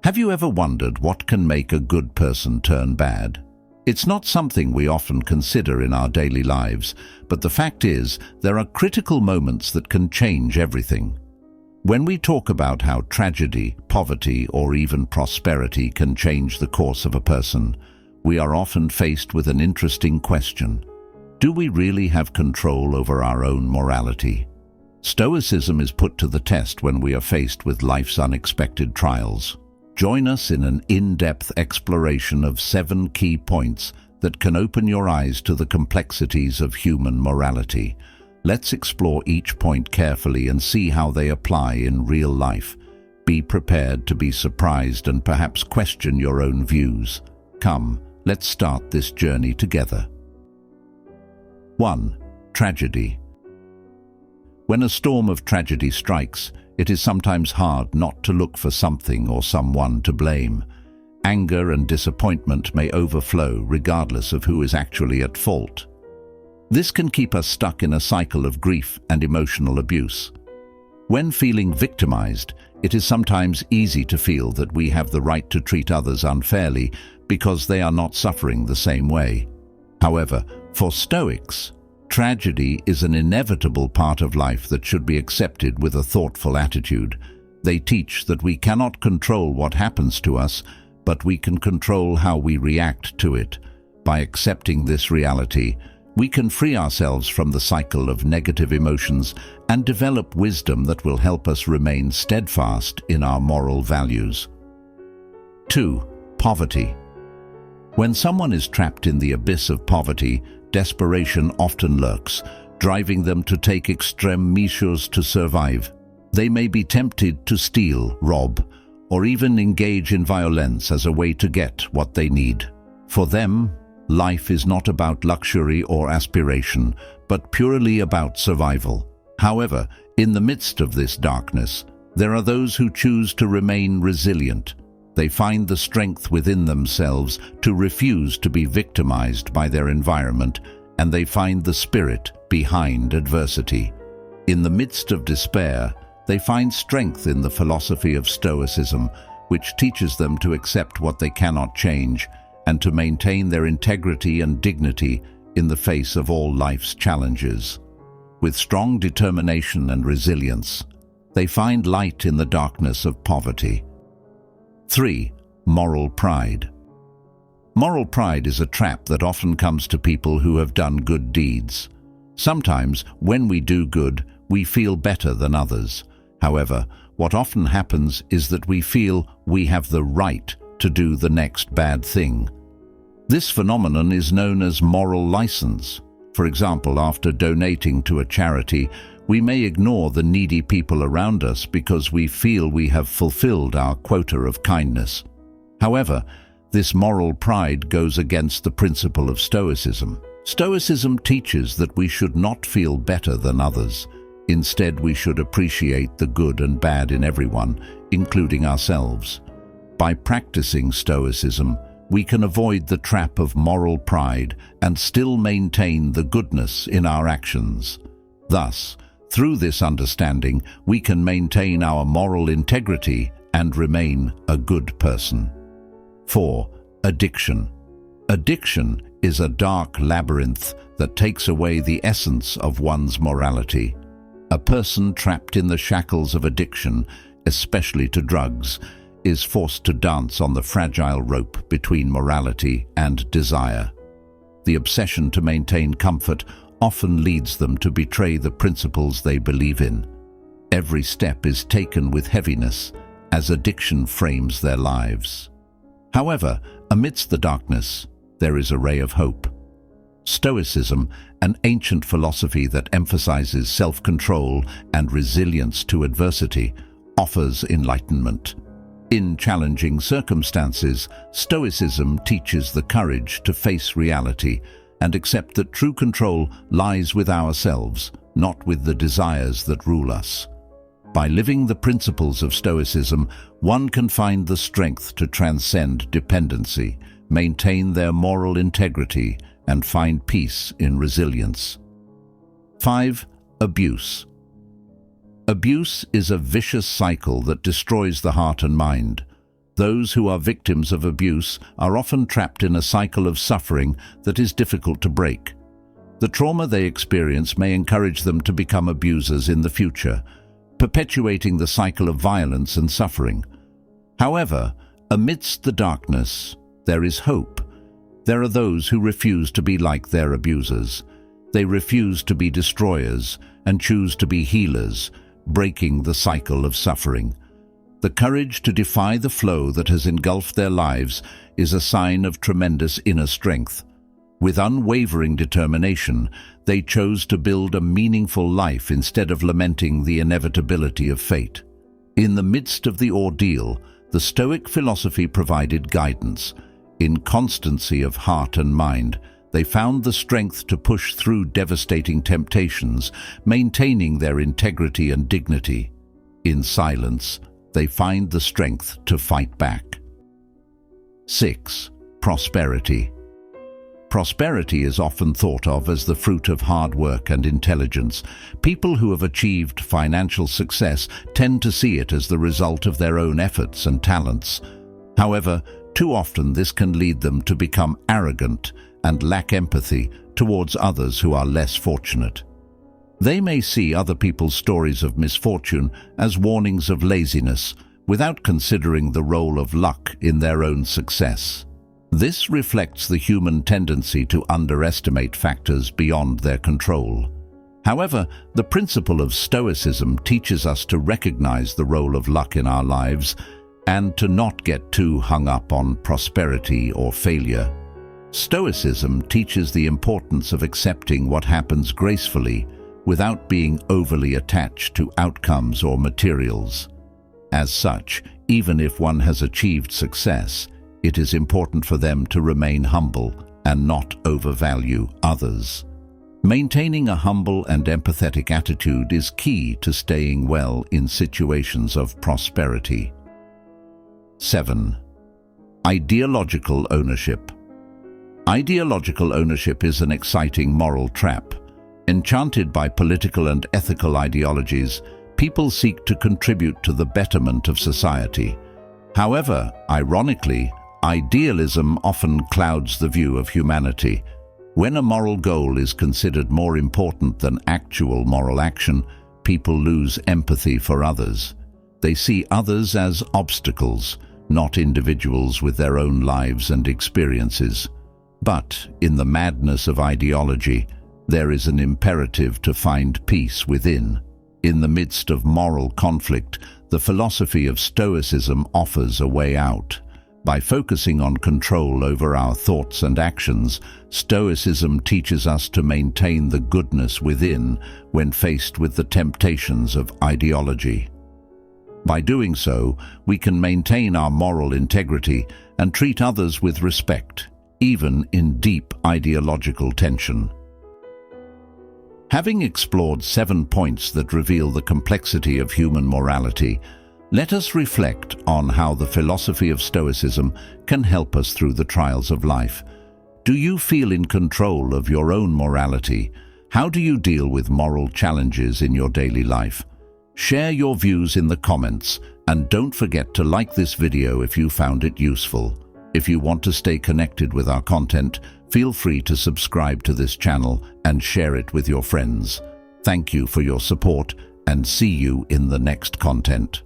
Have you ever wondered what can make a good person turn bad? It's not something we often consider in our daily lives, but the fact is, there are critical moments that can change everything. When we talk about how tragedy, poverty, or even prosperity can change the course of a person, we are often faced with an interesting question. Do we really have control over our own morality? Stoicism is put to the test when we are faced with life's unexpected trials. Join us in an in-depth exploration of 7 key points that can open your eyes to the complexities of human morality. Let's explore each point carefully and see how they apply in real life. Be prepared to be surprised and perhaps question your own views. Come, let's start this journey together. 1. Tragedy. When a storm of tragedy strikes, it is sometimes hard not to look for something or someone to blame. Anger and disappointment may overflow regardless of who is actually at fault. This can keep us stuck in a cycle of grief and emotional abuse. When feeling victimized, it is sometimes easy to feel that we have the right to treat others unfairly because they are not suffering the same way. However, for Stoics, tragedy is an inevitable part of life that should be accepted with a thoughtful attitude. They teach that we cannot control what happens to us, but we can control how we react to it. By accepting this reality, we can free ourselves from the cycle of negative emotions and develop wisdom that will help us remain steadfast in our moral values. 2. Poverty. When someone is trapped in the abyss of poverty, desperation often lurks, driving them to take extreme measures to survive. They may be tempted to steal, rob, or even engage in violence as a way to get what they need. For them, life is not about luxury or aspiration, but purely about survival. However, in the midst of this darkness, there are those who choose to remain resilient. They find the strength within themselves to refuse to be victimized by their environment, and they find the spirit behind adversity. In the midst of despair, they find strength in the philosophy of Stoicism, which teaches them to accept what they cannot change and to maintain their integrity and dignity in the face of all life's challenges. With strong determination and resilience, they find light in the darkness of poverty. 3. Moral pride. Moral pride is a trap that often comes to people who have done good deeds. Sometimes, when we do good, we feel better than others. However, what often happens is that we feel we have the right to do the next bad thing. This phenomenon is known as moral license. For example, after donating to a charity, we may ignore the needy people around us because we feel we have fulfilled our quota of kindness. However, this moral pride goes against the principle of Stoicism. Stoicism teaches that we should not feel better than others. Instead, we should appreciate the good and bad in everyone, including ourselves. By practicing Stoicism, we can avoid the trap of moral pride and still maintain the goodness in our actions. Thus, through this understanding, we can maintain our moral integrity and remain a good person. 4. Addiction. Addiction is a dark labyrinth that takes away the essence of one's morality. A person trapped in the shackles of addiction, especially to drugs, is forced to dance on the fragile rope between morality and desire. The obsession to maintain comfort often leads them to betray the principles they believe in. Every step is taken with heaviness as addiction frames their lives. However, amidst the darkness, there is a ray of hope. Stoicism, an ancient philosophy that emphasizes self-control and resilience to adversity, offers enlightenment. In challenging circumstances, Stoicism teaches the courage to face reality and accept that true control lies with ourselves, not with the desires that rule us. By living the principles of Stoicism, one can find the strength to transcend dependency, maintain their moral integrity, and find peace in resilience. 5. Abuse. Abuse is a vicious cycle that destroys the heart and mind. Those who are victims of abuse are often trapped in a cycle of suffering that is difficult to break. The trauma they experience may encourage them to become abusers in the future, perpetuating the cycle of violence and suffering. However, amidst the darkness, there is hope. There are those who refuse to be like their abusers. They refuse to be destroyers and choose to be healers, breaking the cycle of suffering. The courage to defy the flow that has engulfed their lives is a sign of tremendous inner strength. With unwavering determination, they chose to build a meaningful life instead of lamenting the inevitability of fate. In the midst of the ordeal, the Stoic philosophy provided guidance. In constancy of heart and mind, they found the strength to push through devastating temptations, maintaining their integrity and dignity. In silence, they find the strength to fight back. 6. Prosperity. Prosperity is often thought of as the fruit of hard work and intelligence. People who have achieved financial success tend to see it as the result of their own efforts and talents. However, too often this can lead them to become arrogant and lack empathy towards others who are less fortunate. They may see other people's stories of misfortune as warnings of laziness, without considering the role of luck in their own success. This reflects the human tendency to underestimate factors beyond their control. However, the principle of Stoicism teaches us to recognize the role of luck in our lives and to not get too hung up on prosperity or failure. Stoicism teaches the importance of accepting what happens gracefully without being overly attached to outcomes or materials. As such, even if one has achieved success, it is important for them to remain humble and not overvalue others. Maintaining a humble and empathetic attitude is key to staying well in situations of prosperity. 7. Ideological ownership. Ideological ownership is an exciting moral trap. Enchanted by political and ethical ideologies, people seek to contribute to the betterment of society. However, ironically, idealism often clouds the view of humanity. When a moral goal is considered more important than actual moral action, people lose empathy for others. They see others as obstacles, not individuals with their own lives and experiences. But in the madness of ideology, there is an imperative to find peace within. In the midst of moral conflict, the philosophy of Stoicism offers a way out. By focusing on control over our thoughts and actions, Stoicism teaches us to maintain the goodness within when faced with the temptations of ideology. By doing so, we can maintain our moral integrity and treat others with respect, even in deep ideological tension. Having explored 7 points that reveal the complexity of human morality, let us reflect on how the philosophy of Stoicism can help us through the trials of life. Do you feel in control of your own morality? How do you deal with moral challenges in your daily life? Share your views in the comments, and don't forget to like this video if you found it useful. If you want to stay connected with our content, feel free to subscribe to this channel and share it with your friends. Thank you for your support, and see you in the next content.